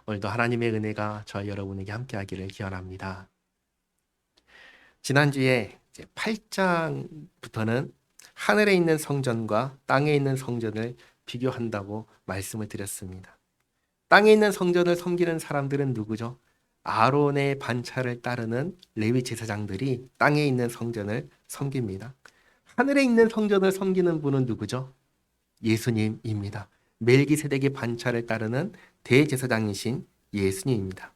오늘도 하나님의 은혜가 저와 여러분에게 함께하기를 기원합니다. 지난주에 이제 8장부터는 하늘에 있는 성전과 땅에 있는 성전을 비교한다고 말씀을 드렸습니다. 땅에 있는 성전을 섬기는 사람들은 누구죠? 아론의 반차를 따르는 레위 제사장들이 땅에 있는 성전을 섬깁니다. 하늘에 있는 성전을 섬기는 분은 누구죠? 예수님입니다. 멜기세덱의 반차를 따르는 대제사장이신 예수님입니다.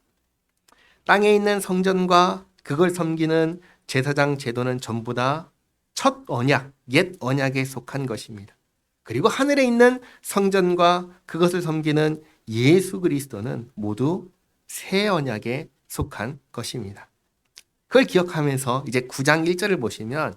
땅에 있는 성전과 그걸 섬기는 제사장 제도는 전부 다 첫 언약, 옛 언약에 속한 것입니다. 그리고 하늘에 있는 성전과 그것을 섬기는 예수 그리스도는 모두 새 언약에 속한 것입니다. 그걸 기억하면서 이제 9장 1절을 보시면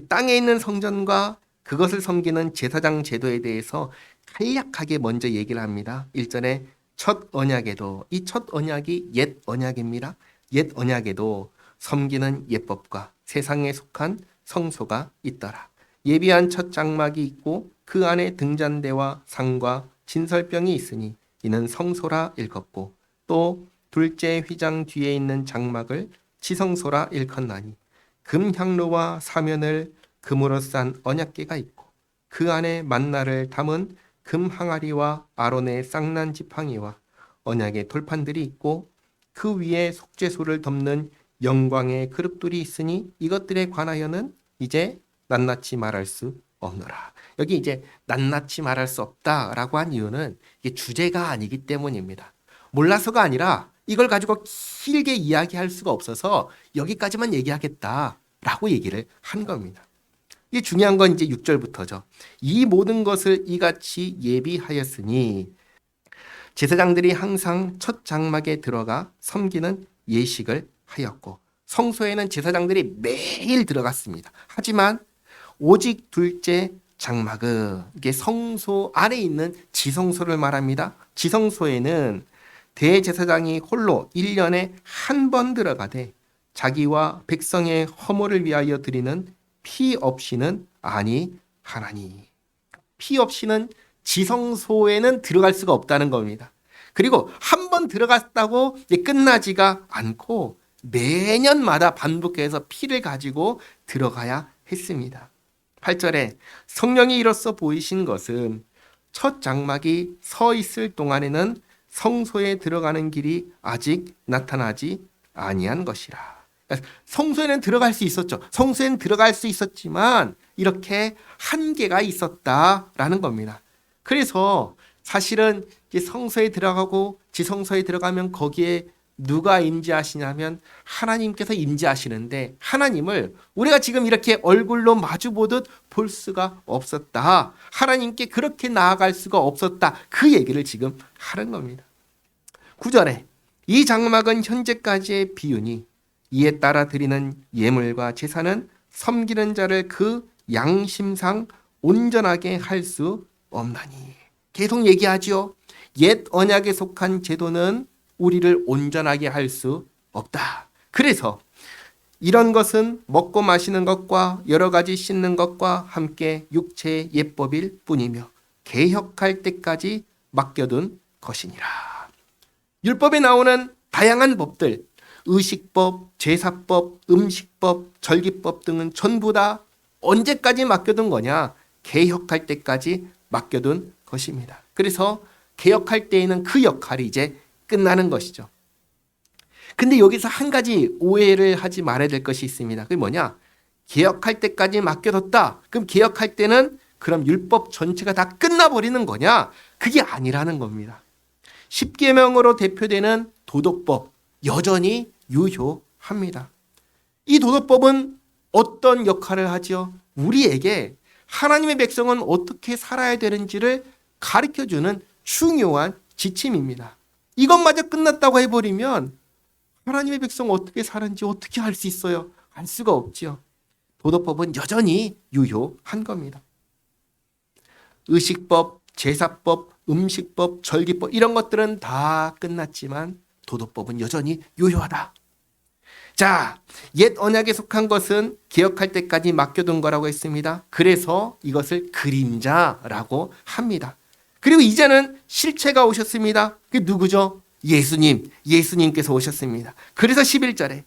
땅에 있는 성전과 그것을 섬기는 제사장 제도에 대해서 간략하게 먼저 얘기를 합니다. 1절에 첫 언약에도, 이 첫 언약이 옛 언약입니다. 옛 언약에도 섬기는 예법과 세상에 속한 성소가 있더라. 예비한 첫 장막이 있고 그 안에 등잔대와 상과 진설병이 있으니 이는 성소라 일컫고 또 둘째 휘장 뒤에 있는 장막을 지성소라 일컫나니 금향로와 사면을 금으로 싼 언약궤가 있고 그 안에 만나를 담은 금 항아리와 아론의 쌍난 지팡이와 언약의 돌판들이 있고 그 위에 속죄소를 덮는 영광의 그릇들이 있으니 이것들에 관하여는 이제 낱낱이 말할 수 없노라. 여기 이제 낱낱이 말할 수 없다라고 한 이유는 이게 주제가 아니기 때문입니다. 몰라서가 아니라 이걸 가지고 길게 이야기할 수가 없어서 여기까지만 얘기하겠다라고 얘기를 한 겁니다. 이게 중요한 건 이제 6절부터죠. 이 모든 것을 이같이 예비하였으니 제사장들이 항상 첫 장막에 들어가 섬기는 예식을 하였고 성소에는 제사장들이 매일 들어갔습니다. 하지만 오직 둘째 장막은 이게 성소 안에 있는 지성소를 말합니다. 지성소에는 대제사장이 홀로 1년에 한 번 들어가되 자기와 백성의 허물을 위하여 드리는 피 없이는 아니하나니. 피 없이는 지성소에는 들어갈 수가 없다는 겁니다. 그리고 한 번 들어갔다고 끝나지가 않고 매년마다 반복해서 피를 가지고 들어가야 했습니다. 8절에 성령이 이로써 보이신 것은 첫 장막이 서 있을 동안에는 성소에 들어가는 길이 아직 나타나지 아니한 것이라. 성소에는 들어갈 수 있었죠. 성소에는 들어갈 수 있었지만 이렇게 한계가 있었다라는 겁니다. 그래서 사실은 성소에 들어가고 지성소에 들어가면 거기에 누가 임재하시냐면 하나님께서 임재하시는데 하나님을 우리가 지금 이렇게 얼굴로 마주보듯 볼 수가 없었다. 하나님께 그렇게 나아갈 수가 없었다. 그 얘기를 지금 하는 겁니다. 9절에 이 장막은 현재까지의 비유니 이에 따라 드리는 예물과 제사는 섬기는 자를 그 양심상 온전하게 할 수 없나니. 계속 얘기하지요. 옛 언약에 속한 제도는 우리를 온전하게 할 수 없다. 그래서 이런 것은 먹고 마시는 것과 여러 가지 씻는 것과 함께 육체의 예법일 뿐이며 개혁할 때까지 맡겨둔 것이니라. 율법에 나오는 다양한 법들, 의식법, 제사법, 음식법, 절기법 등은 전부 다 언제까지 맡겨둔 거냐? 개혁할 때까지 맡겨둔 것입니다. 그래서 개혁할 때에는 그 역할이 이제 끝나는 것이죠. 근데 여기서 한 가지 오해를 하지 말아야 될 것이 있습니다. 그게 뭐냐? 개혁할 때까지 맡겨뒀다. 그럼 개혁할 때는 그럼 율법 전체가 다 끝나버리는 거냐? 그게 아니라는 겁니다. 십계명으로 대표되는 도덕법 여전히 유효합니다. 이 도덕법은 어떤 역할을 하지요? 우리에게 하나님의 백성은 어떻게 살아야 되는지를 가르쳐주는 중요한 지침입니다. 이것마저 끝났다고 해버리면 하나님의 백성 어떻게 사는지 어떻게 알 수 있어요? 알 수가 없지요. 도덕법은 여전히 유효한 겁니다. 의식법, 제사법, 음식법, 절기법 이런 것들은 다 끝났지만 도덕법은 여전히 유효하다. 자, 옛 언약에 속한 것은 개혁할 때까지 맡겨둔 거라고 했습니다. 그래서 이것을 그림자라고 합니다. 그리고 이제는 실체가 오셨습니다. 그게 누구죠? 예수님께서 오셨습니다. 그래서 11절에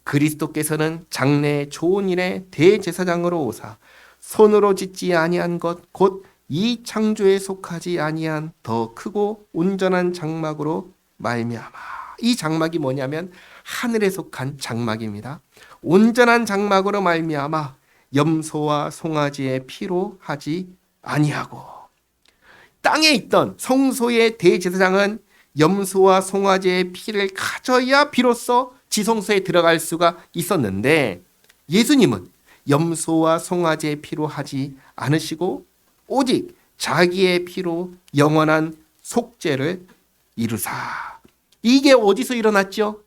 그리스도께서는 장래의 좋은 일에 대제사장으로 오사 손으로 짓지 아니한 것 곧 이 창조에 속하지 아니한 더 크고 온전한 장막으로 말미암아. 이 장막이 뭐냐면 하늘에 속한 장막입니다. 온전한 장막으로 말미암아 염소와 송아지의 피로 하지 아니하고. 땅에 있던 성소의 대제사장은 염소와 송아지의 피를 가져야 비로소 지성소에 들어갈 수가 있었는데, 예수님은 염소와 송아지의 피로 하지 않으시고 오직 자기의 피로 영원한 속죄를 이루사. 이게 어디서 일어났죠?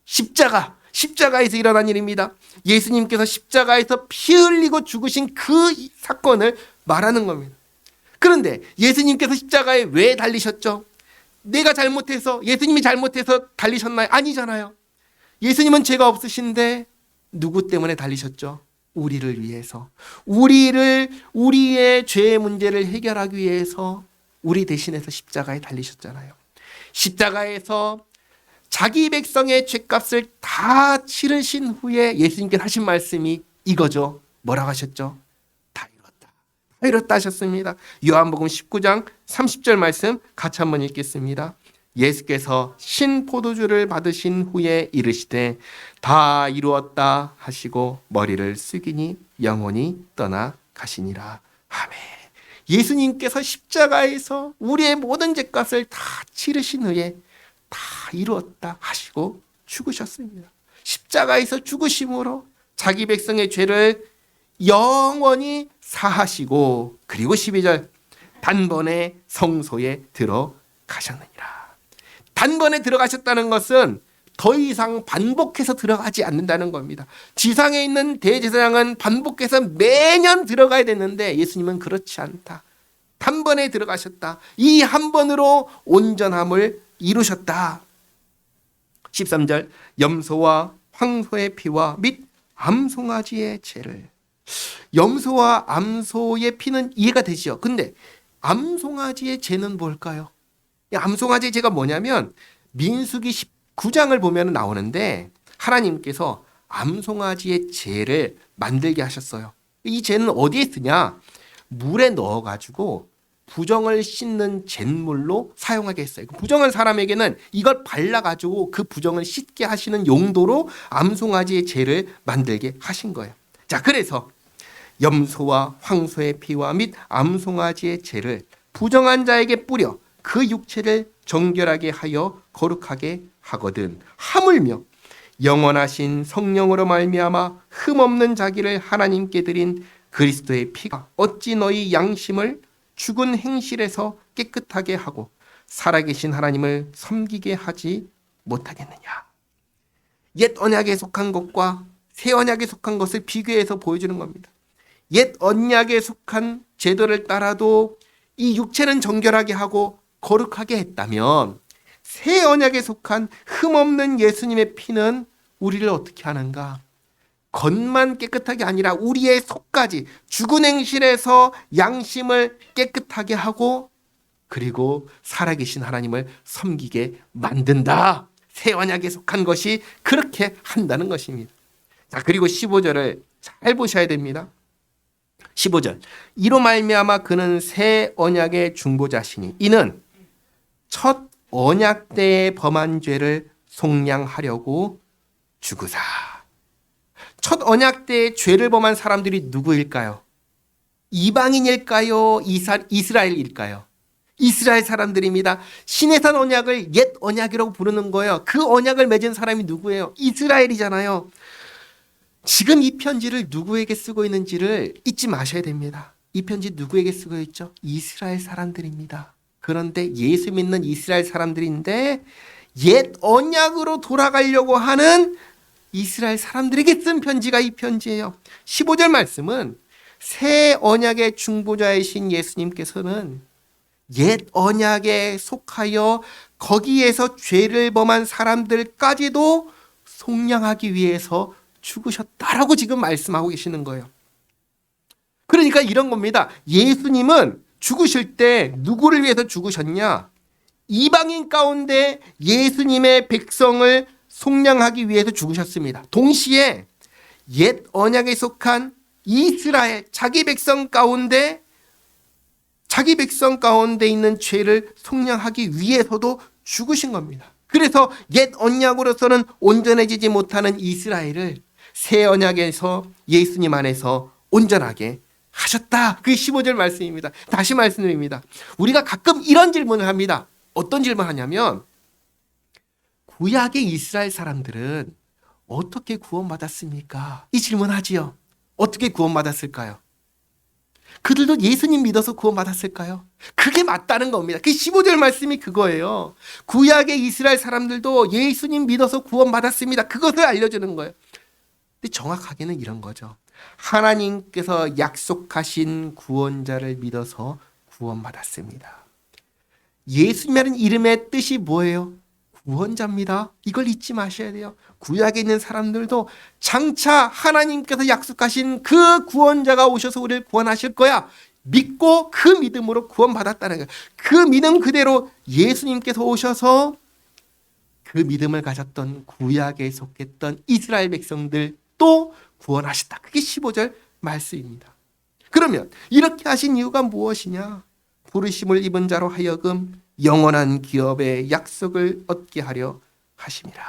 십자가에서 일어난 일입니다. 예수님께서 십자가에서 피 흘리고 죽으신 그 사건을 말하는 겁니다. 그런데 예수님께서 십자가에 왜 달리셨죠? 내가 잘못해서, 예수님이 잘못해서 달리셨나요? 아니잖아요. 예수님은 죄가 없으신데 누구 때문에 달리셨죠? 우리를 위해서. 우리의 죄의 문제를 해결하기 위해서 우리 대신해서 십자가에 달리셨잖아요. 십자가에서 자기 백성의 죄값을 다 치르신 후에 예수님께서 하신 말씀이 이거죠. 뭐라고 하셨죠? 다 이뤘다 하셨습니다. 요한복음 19장 30절 말씀 같이 한번 읽겠습니다. 예수께서 신포도주를 받으신 후에 이르시되 다 이루었다 하시고 머리를 숙이니 영혼이 떠나가시니라. 아멘. 예수님께서 십자가에서 우리의 모든 죄값을 다 치르신 후에 다 이루었다 하시고 죽으셨습니다. 십자가에서 죽으심으로 자기 백성의 죄를 영원히 사하시고, 그리고 12절 단번에 성소에 들어가셨느니라. 단번에 들어가셨다는 것은 더 이상 반복해서 들어가지 않는다는 겁니다. 지상에 있는 대제사장은 반복해서 매년 들어가야 됐는데 예수님은 그렇지 않다. 단번에 들어가셨다. 이 한 번으로 온전함을 이루셨다. 13절 염소와 황소의 피와 및 암송아지의 죄를. 염소와 암소의 피는 이해가 되죠. 근데 암송아지의 죄는 뭘까요? 암송아지의 죄가 뭐냐면 민수기 19장을 보면 나오는데, 하나님께서 암송아지의 죄를 만들게 하셨어요. 이 죄는 어디에 쓰냐? 물에 넣어가지고 부정을 씻는 잿물로 사용하게 했어요. 부정한 사람에게는 이걸 발라가지고 그 부정을 씻게 하시는 용도로 암송아지의 죄를 만들게 하신 거예요. 자, 그래서 염소와 황소의 피와 및 암송아지의 죄를 부정한 자에게 뿌려 그 육체를 정결하게 하여 거룩하게 하거든. 하물며 영원하신 성령으로 말미암아 흠없는 자기를 하나님께 드린 그리스도의 피가 어찌 너희 양심을 죽은 행실에서 깨끗하게 하고 살아계신 하나님을 섬기게 하지 못하겠느냐. 옛 언약에 속한 것과 새 언약에 속한 것을 비교해서 보여주는 겁니다. 옛 언약에 속한 제도를 따라도 이 육체는 정결하게 하고 거룩하게 했다면, 새 언약에 속한 흠없는 예수님의 피는 우리를 어떻게 하는가? 겉만 깨끗하게 아니라 우리의 속까지 죽은 행실에서 양심을 깨끗하게 하고, 그리고 살아계신 하나님을 섬기게 만든다. 새 언약에 속한 것이 그렇게 한다는 것입니다. 자, 그리고 15절을 잘 보셔야 됩니다. 15절 이로 말미암아 그는 새 언약의 중보자시니 이는 첫 언약 때에 범한 죄를 속량하려고 죽으사. 첫 언약 때에 죄를 범한 사람들이 누구일까요? 이방인일까요? 이스라엘일까요? 이스라엘 사람들입니다. 시내산 언약을 옛 언약이라고 부르는 거예요. 그 언약을 맺은 사람이 누구예요? 이스라엘이잖아요. 지금 이 편지를 누구에게 쓰고 있는지를 잊지 마셔야 됩니다. 이 편지 누구에게 쓰고 있죠? 이스라엘 사람들입니다. 그런데 예수 믿는 이스라엘 사람들인데 옛 언약으로 돌아가려고 하는 이스라엘 사람들에게 쓴 편지가 이 편지예요. 15절 말씀은 새 언약의 중보자이신 예수님께서는 옛 언약에 속하여 거기에서 죄를 범한 사람들까지도 속량하기 위해서 죽으셨다라고 지금 말씀하고 계시는 거예요. 그러니까 이런 겁니다. 예수님은 죽으실 때 누구를 위해서 죽으셨냐? 이방인 가운데 예수님의 백성을 속량하기 위해서 죽으셨습니다. 동시에 옛 언약에 속한 이스라엘 자기 백성 가운데 있는 죄를 속량하기 위해서도 죽으신 겁니다. 그래서 옛 언약으로서는 온전해지지 못하는 이스라엘을 새 언약에서 예수님 안에서 온전하게 하셨다. 그게 15절 말씀입니다. 다시 말씀드립니다. 우리가 가끔 이런 질문을 합니다. 어떤 질문을 하냐면 구약의 이스라엘 사람들은 어떻게 구원받았습니까? 이 질문하지요. 어떻게 구원받았을까요? 그들도 예수님 믿어서 구원받았을까요? 그게 맞다는 겁니다. 그 15절 말씀이 그거예요. 구약의 이스라엘 사람들도 예수님 믿어서 구원받았습니다. 그것을 알려주는 거예요. 근데 정확하게는 이런 거죠. 하나님께서 약속하신 구원자를 믿어서 구원받았습니다. 예수님이라는 이름의 뜻이 뭐예요? 구원자입니다. 이걸 잊지 마셔야 돼요. 구약에 있는 사람들도 장차 하나님께서 약속하신 그 구원자가 오셔서 우리를 구원하실 거야. 믿고 그 믿음으로 구원받았다는 거예요. 그 믿음 그대로 예수님께서 오셔서 그 믿음을 가졌던 구약에 속했던 이스라엘 백성들도 구원하셨다. 그게 15절 말씀입니다. 그러면 이렇게 하신 이유가 무엇이냐? 부르심을 입은 자로 하여금 영원한 기업의 약속을 얻게 하려 하심이라.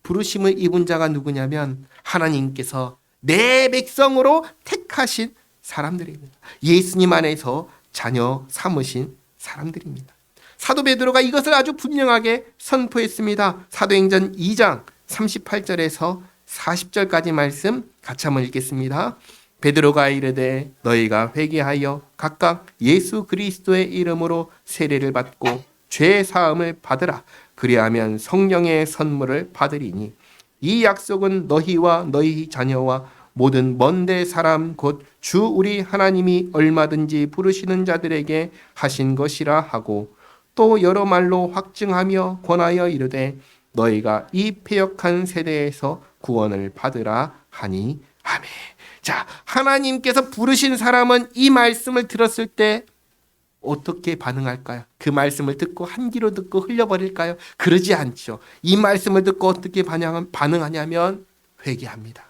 부르심을 입은 자가 누구냐면 하나님께서 내 백성으로 택하신 사람들입니다. 예수님 안에서 자녀 삼으신 사람들입니다. 사도 베드로가 이것을 아주 분명하게 선포했습니다. 사도행전 2장 38절에서 40절까지 말씀 같이 한번 읽겠습니다. 베드로가 이르되 너희가 회개하여 각각 예수 그리스도의 이름으로 세례를 받고 죄 사함을 받으라. 그리하면 성령의 선물을 받으리니 이 약속은 너희와 너희 자녀와 모든 먼데 사람 곧 주 우리 하나님이 얼마든지 부르시는 자들에게 하신 것이라 하고 또 여러 말로 확증하며 권하여 이르되 너희가 이 패역한 세대에서 구원을 받으라 하니 아멘. 자, 하나님께서 부르신 사람은 이 말씀을 들었을 때 어떻게 반응할까요? 그 말씀을 듣고 한 귀로 듣고 흘려버릴까요? 그러지 않죠. 이 말씀을 듣고 어떻게 반응하냐면 회개합니다.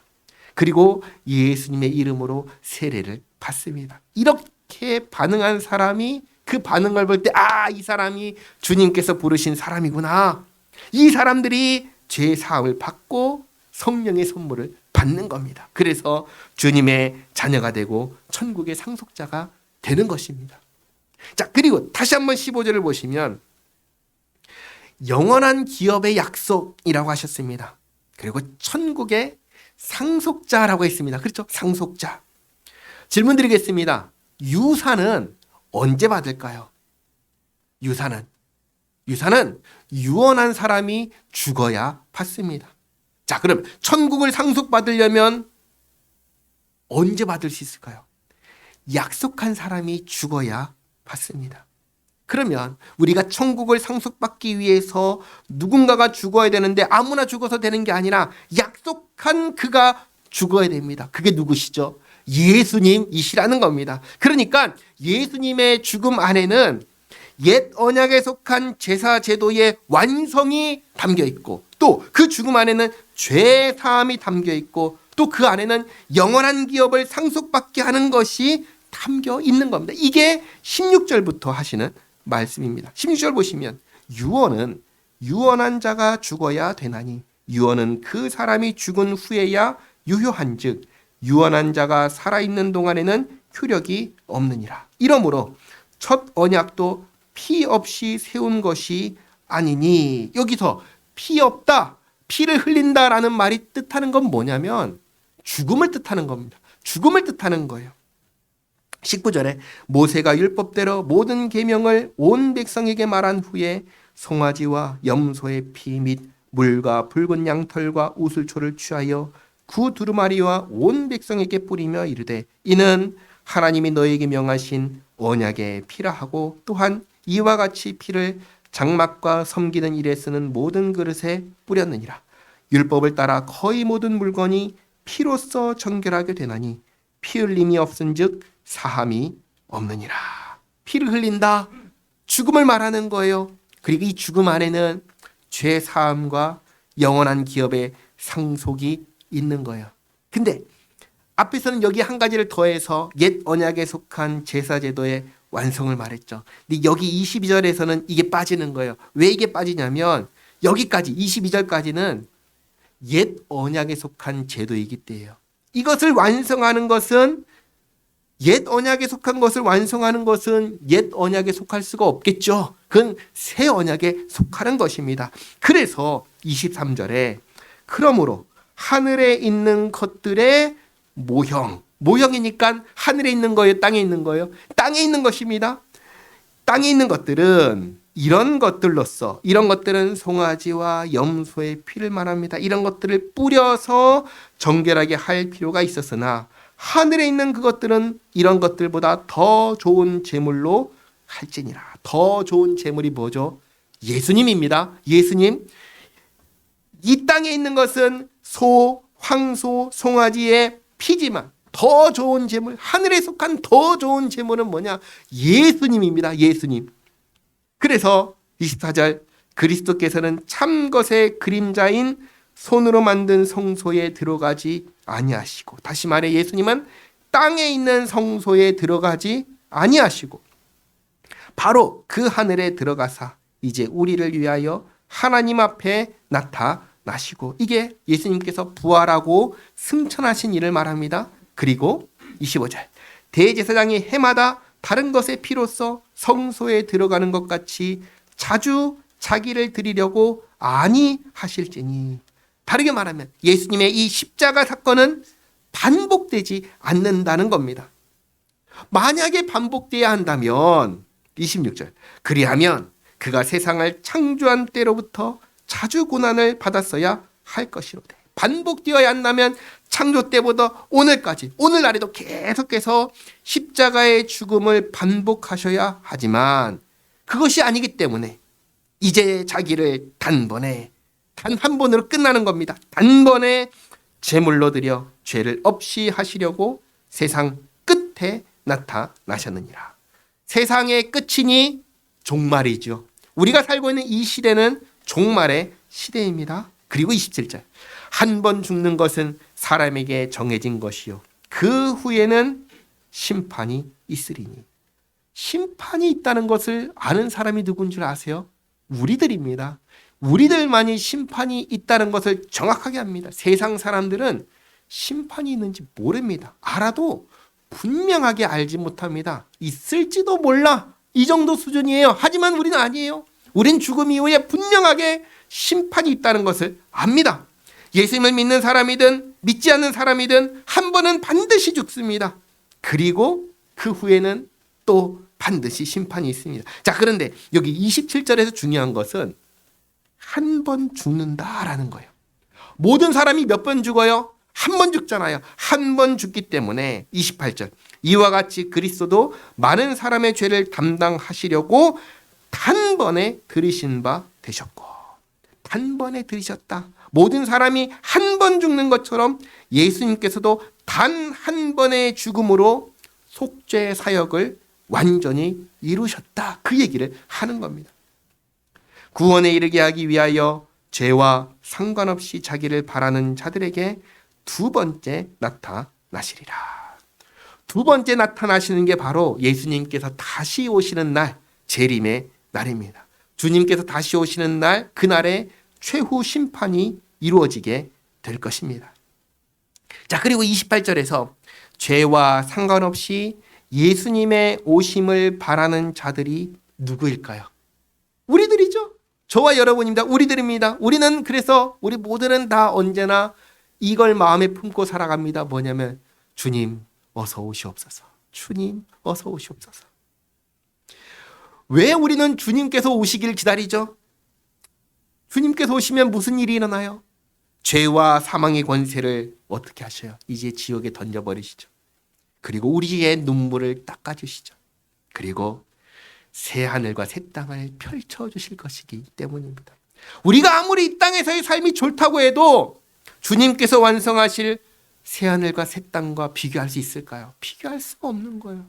그리고 예수님의 이름으로 세례를 받습니다. 이렇게 반응한 사람이 그 반응을 볼 때 이 사람이 주님께서 부르신 사람이구나. 이 사람들이 죄 사함을 받고 성령의 선물을 받는 겁니다. 그래서 주님의 자녀가 되고 천국의 상속자가 되는 것입니다. 자, 그리고 다시 한번 15절을 보시면 영원한 기업의 약속이라고 하셨습니다. 그리고 천국의 상속자라고 했습니다. 그렇죠? 상속자. 질문 드리겠습니다. 유산은 언제 받을까요? 유산은 유언한 사람이 죽어야 받습니다. 자, 그럼 천국을 상속받으려면 언제 받을 수 있을까요? 약속한 사람이 죽어야 받습니다. 그러면 우리가 천국을 상속받기 위해서 누군가가 죽어야 되는데 아무나 죽어서 되는 게 아니라 약속한 그가 죽어야 됩니다. 그게 누구시죠? 예수님이시라는 겁니다. 그러니까 예수님의 죽음 안에는 옛 언약에 속한 제사 제도의 완성이 담겨 있고 또 그 죽음 안에는 죄 사함이 담겨 있고 또 그 안에는 영원한 기업을 상속받게 하는 것이 담겨 있는 겁니다. 이게 16절부터 하시는 말씀입니다. 16절 보시면 유언은 유언한 자가 죽어야 되나니 유언은 그 사람이 죽은 후에야 유효한즉 유언한 자가 살아있는 동안에는 효력이 없느니라. 이러므로 첫 언약도 피 없이 세운 것이 아니니. 여기서 피 없다, 피를 흘린다라는 말이 뜻하는 건 뭐냐면 죽음을 뜻하는 겁니다. 죽음을 뜻하는 거예요. 19절에 모세가 율법대로 모든 계명을 온 백성에게 말한 후에 송아지와 염소의 피 및 물과 붉은 양털과 우슬초를 취하여 그 두루마리와 온 백성에게 뿌리며 이르되 이는 하나님이 너에게 명하신 언약의 피라 하고 또한 이와 같이 피를 장막과 섬기는 일에 쓰는 모든 그릇에 뿌렸느니라. 율법을 따라 거의 모든 물건이 피로써 정결하게 되나니 피 흘림이 없은즉 사함이 없느니라. 피를 흘린다, 죽음을 말하는 거예요. 그리고 이 죽음 안에는 죄 사함과 영원한 기업의 상속이 있는 거예요. 근데 앞에서는 여기 한 가지를 더해서 옛 언약에 속한 제사제도의 완성을 말했죠. 근데 여기 22절에서는 이게 빠지는 거예요. 왜 이게 빠지냐면 여기까지 22절까지는 옛 언약에 속한 제도이기 때문이에요. 이것을 완성하는 것은 옛 언약에 속한 것을 완성하는 것은 옛 언약에 속할 수가 없겠죠. 그건 새 언약에 속하는 것입니다. 그래서 23절에 그러므로 하늘에 있는 것들의 모형이니까 하늘에 있는 거예요, 땅에 있는 거예요? 땅에 있는 것입니다. 땅에 있는 것들은 이런 것들로서, 이런 것들은 송아지와 염소의 피를 말합니다. 이런 것들을 뿌려서 정결하게 할 필요가 있었으나 하늘에 있는 그것들은 이런 것들보다 더 좋은 제물로 할지니라. 더 좋은 제물이 뭐죠? 예수님입니다. 예수님. 이 땅에 있는 것은 소, 황소, 송아지의 피지만 더 좋은 제물, 하늘에 속한 더 좋은 제물은 뭐냐? 예수님입니다. 예수님. 그래서 24절 그리스도께서는 참 것의 그림자인 손으로 만든 성소에 들어가지 아니하시고, 다시 말해 예수님은 땅에 있는 성소에 들어가지 아니하시고 바로 그 하늘에 들어가사 이제 우리를 위하여 하나님 앞에 나타나시고, 이게 예수님께서 부활하고 승천하신 일을 말합니다. 그리고 25절 대제사장이 해마다 다른 것의 피로써 성소에 들어가는 것 같이 자주 자기를 드리려고 아니하실지니, 다르게 말하면 예수님의 이 십자가 사건은 반복되지 않는다는 겁니다. 만약에 반복돼야 한다면 26절 그리하면 그가 세상을 창조한 때로부터 자주 고난을 받았어야 할 것이로되, 반복되어야 한다면 창조 때보다 오늘까지, 오늘날에도 계속해서 십자가의 죽음을 반복하셔야 하지만 그것이 아니기 때문에 이제 자기를 단번에, 단 한 번으로 끝나는 겁니다. 단번에 제물로 드려 죄를 없이 하시려고 세상 끝에 나타나셨느니라. 세상의 끝이니 종말이죠. 우리가 살고 있는 이 시대는 종말의 시대입니다. 그리고 27절 한 번 죽는 것은 사람에게 정해진 것이요 그 후에는 심판이 있으리니. 심판이 있다는 것을 아는 사람이 누군 줄 아세요? 우리들입니다. 우리들만이 심판이 있다는 것을 정확하게 합니다. 세상 사람들은 심판이 있는지 모릅니다. 알아도 분명하게 알지 못합니다. 있을지도 몰라, 이 정도 수준이에요. 하지만 우리는 아니에요. 우린 죽음 이후에 분명하게 심판이 있다는 것을 압니다. 예수님을 믿는 사람이든 믿지 않는 사람이든 한 번은 반드시 죽습니다. 그리고 그 후에는 또 반드시 심판이 있습니다. 자, 그런데 여기 27절에서 중요한 것은 한 번 죽는다라는 거예요. 모든 사람이 몇 번 죽어요? 한 번 죽잖아요. 한 번 죽기 때문에 28절 이와 같이 그리스도도 많은 사람의 죄를 담당하시려고 단번에 들이신 바 되셨고, 단번에 들이셨다. 모든 사람이 한 번 죽는 것처럼 예수님께서도 단 한 번의 죽음으로 속죄 사역을 완전히 이루셨다. 그 얘기를 하는 겁니다. 구원에 이르게 하기 위하여 죄와 상관없이 자기를 바라는 자들에게 두 번째 나타나시리라. 두 번째 나타나시는 게 바로 예수님께서 다시 오시는 날, 재림의 날입니다. 주님께서 다시 오시는 날, 그날에 최후 심판이 이루어지게 될 것입니다. 자, 그리고 28절에서 죄와 상관없이 예수님의 오심을 바라는 자들이 누구일까요? 우리들이죠. 저와 여러분입니다. 우리들입니다. 우리는 그래서 우리 모두는 다 언제나 이걸 마음에 품고 살아갑니다. 뭐냐면 주님 어서 오시옵소서. 주님 어서 오시옵소서. 왜 우리는 주님께서 오시길 기다리죠? 주님께서 오시면 무슨 일이 일어나요? 죄와 사망의 권세를 어떻게 하셔요? 이제 지옥에 던져버리시죠. 그리고 우리의 눈물을 닦아주시죠. 그리고 새 하늘과 새 땅을 펼쳐주실 것이기 때문입니다. 우리가 아무리 이 땅에서의 삶이 좋다고 해도 주님께서 완성하실 새 하늘과 새 땅과 비교할 수 있을까요? 비교할 수가 없는 거예요.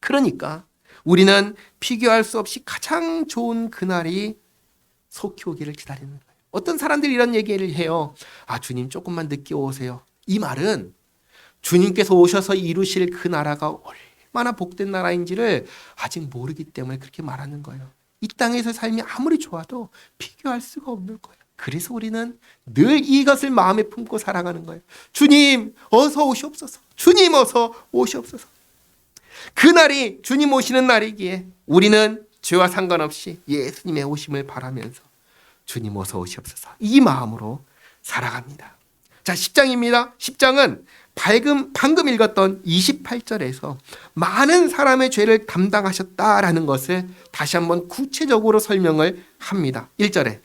그러니까 우리는 비교할 수 없이 가장 좋은 그날이 속히 오기를 기다리는 거예요. 어떤 사람들이 이런 얘기를 해요. 아, 주님 조금만 늦게 오세요. 이 말은 주님께서 오셔서 이루실 그 나라가 얼마나 복된 나라인지를 아직 모르기 때문에 그렇게 말하는 거예요. 이 땅에서 삶이 아무리 좋아도 비교할 수가 없는 거예요. 그래서 우리는 늘 이것을 마음에 품고 살아가는 거예요. 주님 어서 오시옵소서. 주님 어서 오시옵소서. 그날이 주님 오시는 날이기에 우리는 죄와 상관없이 예수님의 오심을 바라면서 주님 어서 오시옵소서, 이 마음으로 살아갑니다. 자, 10장입니다. 10장은 방금 읽었던 28절에서 많은 사람의 죄를 담당하셨다라는 것을 다시 한번 구체적으로 설명을 합니다. 1절에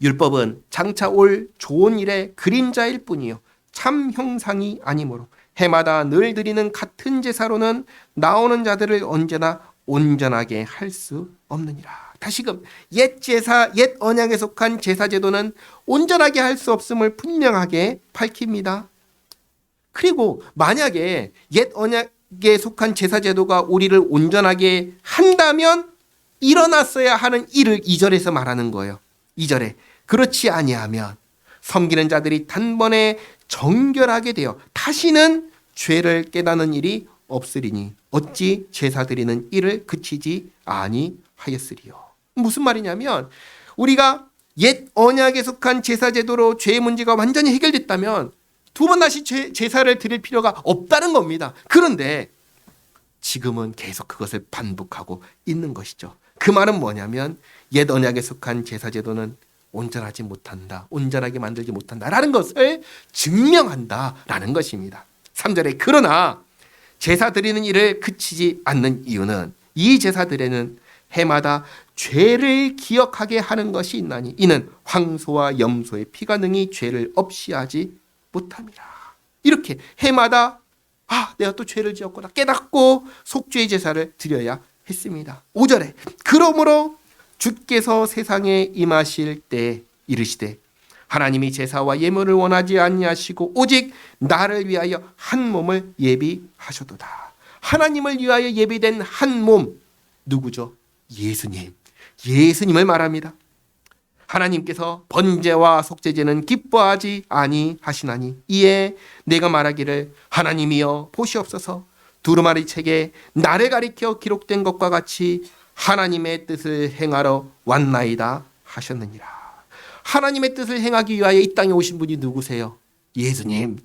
율법은 장차 올 좋은 일의 그림자일 뿐이요 참 형상이 아니므로 해마다 늘 드리는 같은 제사로는 나오는 자들을 언제나 온전하게 할 수 없느니라. 다시금 옛 제사, 옛 언약에 속한 제사 제도는 온전하게 할 수 없음을 분명하게 밝힙니다. 그리고 만약에 옛 언약에 속한 제사 제도가 우리를 온전하게 한다면 일어났어야 하는 일을 2절에서 말하는 거예요. 2절에 그렇지 아니하면 섬기는 자들이 단번에 정결하게 되어 다시는 죄를 깨닫는 일이 없으리니 어찌 제사 드리는 일을 그치지 아니하였으리요. 무슨 말이냐면 우리가 옛 언약에 속한 제사 제도로 죄의 문제가 완전히 해결됐다면 두 번 다시 제사를 드릴 필요가 없다는 겁니다. 그런데 지금은 계속 그것을 반복하고 있는 것이죠. 그 말은 뭐냐면 옛 언약에 속한 제사 제도는 온전하지 못한다, 온전하게 만들지 못한다라는 것을 증명한다라는 것입니다. 3절에 그러나 제사 드리는 일을 그치지 않는 이유는 이 제사들에는 해마다 죄를 기억하게 하는 것이 있나니 이는 황소와 염소의 피가 능히 죄를 없이 하지 못함이라. 이렇게 해마다 내가 또 죄를 지었구나 깨닫고 속죄의 제사를 드려야 했습니다. 5절에 그러므로 주께서 세상에 임하실 때 이르시되 하나님이 제사와 예물을 원하지 아니하시고 오직 나를 위하여 한 몸을 예비하셨도다. 하나님을 위하여 예비된 한 몸 누구죠? 예수님을 말합니다. 하나님께서 번제와 속죄제는 기뻐하지 아니하시나니 이에 내가 말하기를 하나님이여 보시옵소서 두루마리 책에 나를 가리켜 기록된 것과 같이 하나님의 뜻을 행하러 왔나이다 하셨느니라. 하나님의 뜻을 행하기 위하여 이 땅에 오신 분이 누구세요? 예수님.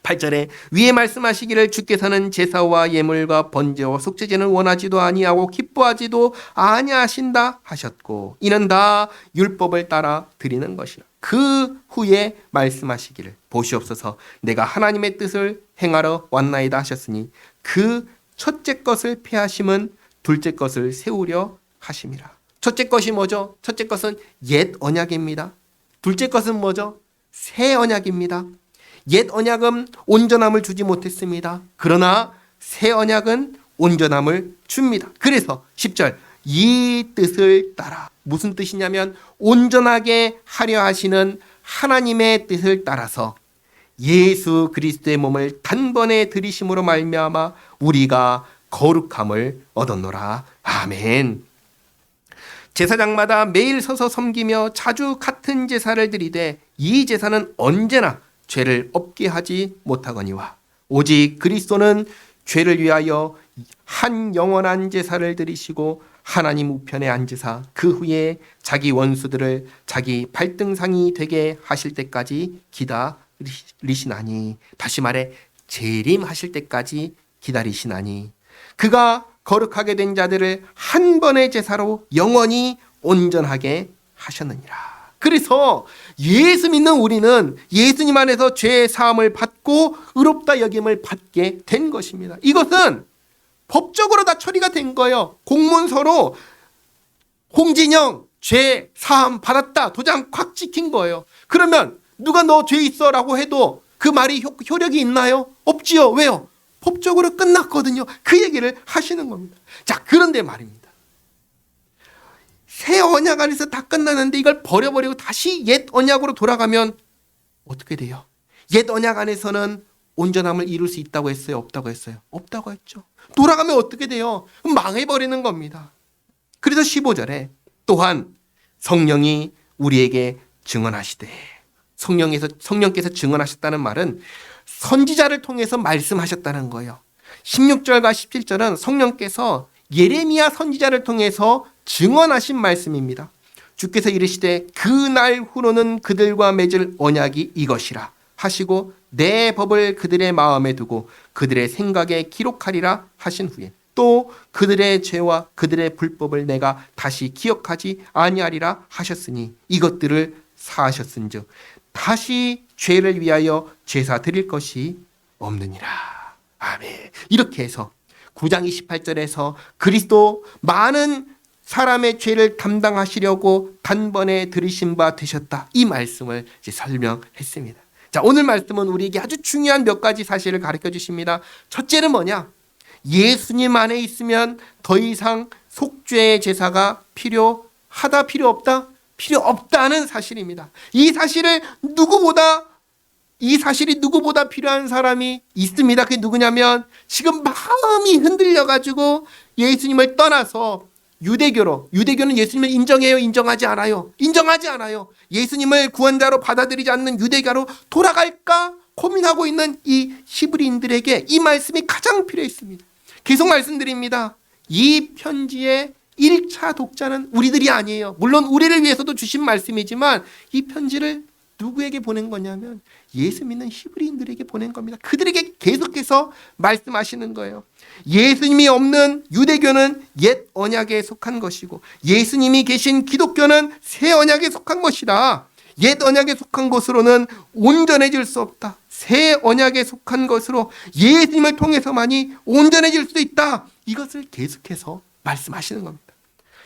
8절에 위에 말씀하시기를 주께서는 제사와 예물과 번제와 속죄제는 원하지도 아니하고 기뻐하지도 아니하신다 하셨고 이는 다 율법을 따라 드리는 것이라. 그 후에 말씀하시기를 보시옵소서 내가 하나님의 뜻을 행하러 왔나이다 하셨으니 그 첫째 것을 폐하심은 둘째 것을 세우려 하심이라. 첫째 것이 뭐죠? 첫째 것은 옛 언약입니다. 둘째 것은 뭐죠? 새 언약입니다. 옛 언약은 온전함을 주지 못했습니다. 그러나 새 언약은 온전함을 줍니다. 그래서 10절 이 뜻을 따라 무슨 뜻이냐면 온전하게 하려 하시는 하나님의 뜻을 따라서 예수 그리스도의 몸을 단번에 들이심으로 말미암아 우리가 거룩함을 얻었노라. 아멘. 제사장마다 매일 서서 섬기며 자주 같은 제사를 드리되 이 제사는 언제나 죄를 없게 하지 못하거니와 오직 그리스도는 죄를 위하여 한 영원한 제사를 드리시고 하나님 우편에 앉으사 그 후에 자기 원수들을 자기 발등상이 되게 하실 때까지 기다리시나니 다시 말해 재림하실 때까지 기다리시나니 그가 거룩하게 된 자들을 한 번의 제사로 영원히 온전하게 하셨느니라. 그래서 예수 믿는 우리는 예수님 안에서 죄의 사함을 받고 의롭다 여김을 받게 된 것입니다. 이것은 법적으로 다 처리가 된 거예요. 공문서로 홍진영 죄 사함 받았다 도장 콱 찍힌 거예요. 그러면 누가 너 죄 있어 라고 해도 그 말이 효력이 있나요? 없지요. 왜요? 법적으로 끝났거든요. 그 얘기를 하시는 겁니다. 자, 그런데 말입니다. 새 언약 안에서 다 끝나는데 이걸 버려버리고 다시 옛 언약으로 돌아가면 어떻게 돼요? 옛 언약 안에서는 온전함을 이룰 수 있다고 했어요? 없다고 했어요? 없다고 했죠. 돌아가면 어떻게 돼요? 망해버리는 겁니다. 그래서 15절에 또한 성령이 우리에게 증언하시되, 성령께서 증언하셨다는 말은 선지자를 통해서 말씀하셨다는 거예요. 16절과 17절은 성령께서 예레미야 선지자를 통해서 증언하신 말씀입니다. 주께서 이르시되 그 날 후로는 그들과 맺을 언약이 이것이라 하시고 내 법을 그들의 마음에 두고 그들의 생각에 기록하리라 하신 후에 또 그들의 죄와 그들의 불법을 내가 다시 기억하지 아니하리라 하셨으니 이것들을 사하셨은즉 다시 죄를 위하여 제사 드릴 것이 없느니라. 아멘. 이렇게 해서 9장 28절에서 그리스도 많은 사람의 죄를 담당하시려고 단번에 들으신 바 되셨다. 이 말씀을 이제 설명했습니다. 자, 오늘 말씀은 우리에게 아주 중요한 몇 가지 사실을 가르쳐 주십니다. 첫째는 뭐냐? 예수님 안에 있으면 더 이상 속죄의 제사가 필요하다, 필요 없다? 필요 없다는 사실입니다. 이 사실이 누구보다 필요한 사람이 있습니다. 그게 누구냐면 지금 마음이 흔들려가지고 예수님을 떠나서 유대교는 예수님을 인정해요? 인정하지 않아요? 인정하지 않아요. 예수님을 구원자로 받아들이지 않는 유대교로 돌아갈까 고민하고 있는 이 히브리인들에게 이 말씀이 가장 필요했습니다. 계속 말씀드립니다. 이 편지의 1차 독자는 우리들이 아니에요. 물론 우리를 위해서도 주신 말씀이지만 이 편지를 누구에게 보낸 거냐면 예수 믿는 히브리인들에게 보낸 겁니다. 그들에게 계속해서 말씀하시는 거예요. 예수님이 없는 유대교는 옛 언약에 속한 것이고 예수님이 계신 기독교는 새 언약에 속한 것이다. 옛 언약에 속한 것으로는 온전해질 수 없다. 새 언약에 속한 것으로 예수님을 통해서만이 온전해질 수 있다. 이것을 계속해서 말씀하시는 겁니다.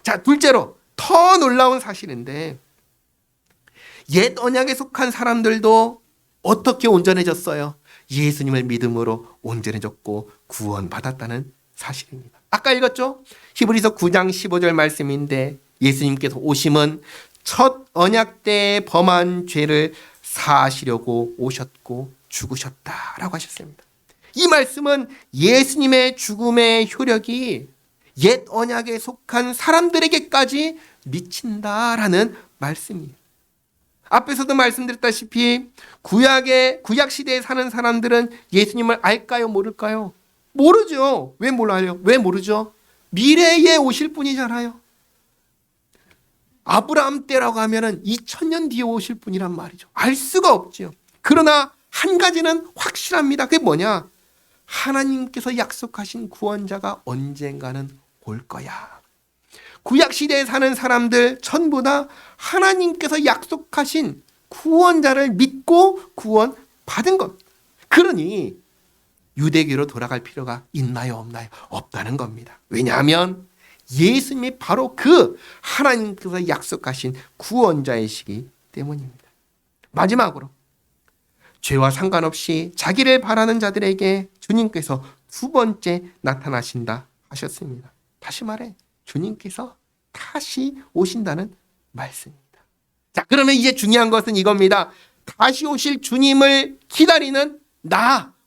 자, 둘째로 더 놀라운 사실인데 옛 언약에 속한 사람들도 어떻게 온전해졌어요? 예수님을 믿음으로 온전해졌고 구원받았다는 사실입니다. 아까 읽었죠? 히브리서 9장 15절 말씀인데 예수님께서 오심은 첫 언약 때 범한 죄를 사하시려고 오셨고 죽으셨다라고 하셨습니다. 이 말씀은 예수님의 죽음의 효력이 옛 언약에 속한 사람들에게까지 미친다라는 말씀이에요. 앞에서도 말씀드렸다시피 구약 시대에 사는 사람들은 예수님을 알까요? 모를까요? 모르죠. 왜 몰라요? 왜 모르죠? 미래에 오실 분이잖아요. 아브라함 때라고 하면은 2000년 뒤에 오실 분이란 말이죠. 알 수가 없죠. 그러나 한 가지는 확실합니다. 그게 뭐냐? 하나님께서 약속하신 구원자가 언젠가는 올 거야. 구약 시대에 사는 사람들 전부 다 하나님께서 약속하신 구원자를 믿고 구원받은 것. 그러니 유대교로 돌아갈 필요가 있나요? 없나요? 없다는 겁니다. 왜냐하면 예수님이 바로 그 하나님께서 약속하신 구원자이시기 때문입니다. 마지막으로 죄와 상관없이 자기를 바라는 자들에게 주님께서 두 번째 나타나신다 하셨습니다. 다시 말해 주님께서 다시 오신다는 말씀입니다. 자, 그러면 이제 중요한 것은 이겁니다. 다시 오실 주님을 기다리는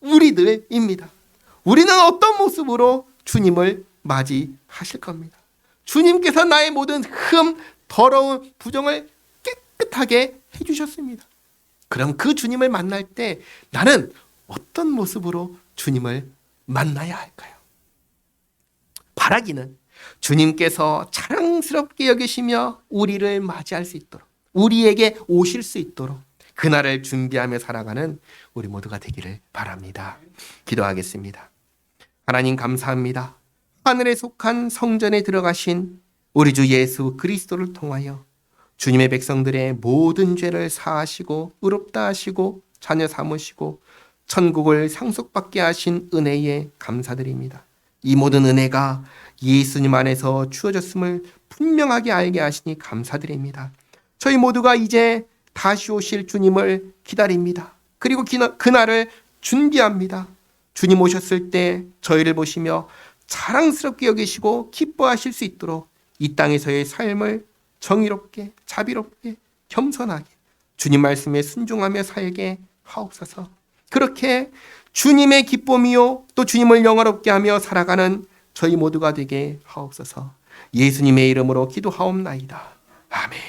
우리들입니다. 우리는 어떤 모습으로 주님을 맞이하실 겁니다. 주님께서 나의 모든 더러운 부정을 깨끗하게 해주셨습니다. 그럼 그 주님을 만날 때 나는 어떤 모습으로 주님을 만나야 할까요? 바라기는 주님께서 자랑스럽게 여기시며 우리를 맞이할 수 있도록, 우리에게 오실 수 있도록 그날을 준비하며 살아가는 우리 모두가 되기를 바랍니다. 기도하겠습니다. 하나님 감사합니다. 하늘에 속한 성전에 들어가신 우리 주 예수 그리스도를 통하여 주님의 백성들의 모든 죄를 사하시고 의롭다 하시고 자녀 삼으시고 천국을 상속받게 하신 은혜에 감사드립니다. 이 모든 은혜가 예수님 안에서 주어졌음을 분명하게 알게 하시니 감사드립니다. 저희 모두가 이제 다시 오실 주님을 기다립니다. 그리고 그날을 준비합니다. 주님 오셨을 때 저희를 보시며 자랑스럽게 여기시고 기뻐하실 수 있도록 이 땅에서의 삶을 정의롭게, 자비롭게, 겸손하게 주님 말씀에 순종하며 살게 하옵소서. 그렇게 주님의 기쁨이요 또 주님을 영화롭게 하며 살아가는 저희 모두가 되게 하옵소서. 예수님의 이름으로 기도하옵나이다. 아멘.